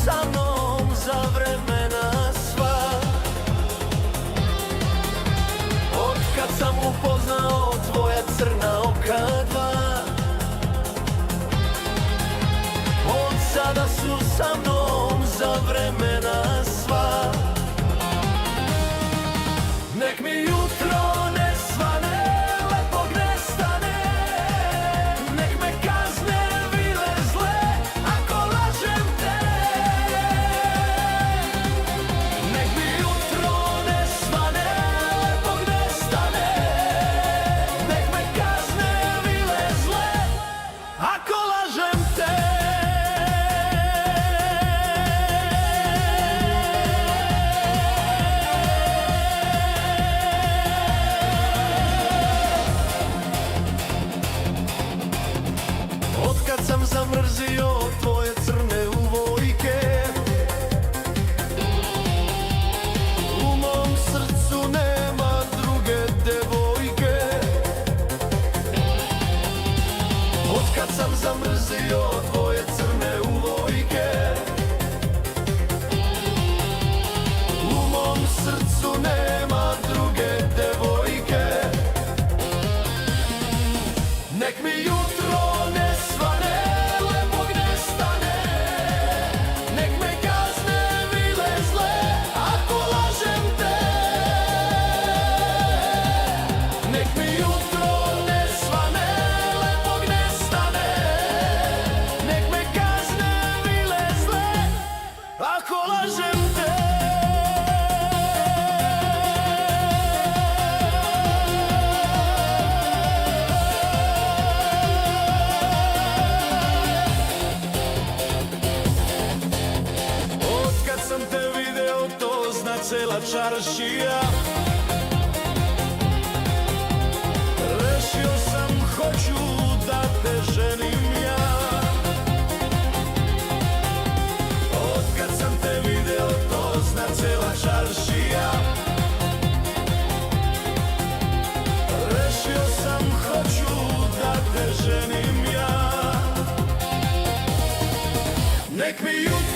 sa mnom za vremena sva. Otkad sam upoznao tvoja crna oka dva, od sada su sa mnom za vremena sva. Nek mi jutro ne svane, lepog ne stane, nek me kazne vile zle ako lažem te. Nek mi jutro ne svane, lepog ne stane, nek me kazne vile zle ako lažem te. Otkad sam zamrzio tvoje crne uvojke, u mom srcu nema druge devojke. Otkad sam zamrzio tvoje crne uvojke, u mom srcu nema druge devojke. Nek mi jutro ne svane, lepog ne stane, nek me kazne vile zle ako lažem te. Nek mi jutro ne svane, lepog ne stane, nek me kazne vile zle ako lažem te. Otkad sam te video to zna cela čaršija. Rešio sam, hoću da te ženim ja. Otkad sam te video to zna cela čaršija. Rešio sam, hoću da te ženim ja. Nek mi jutro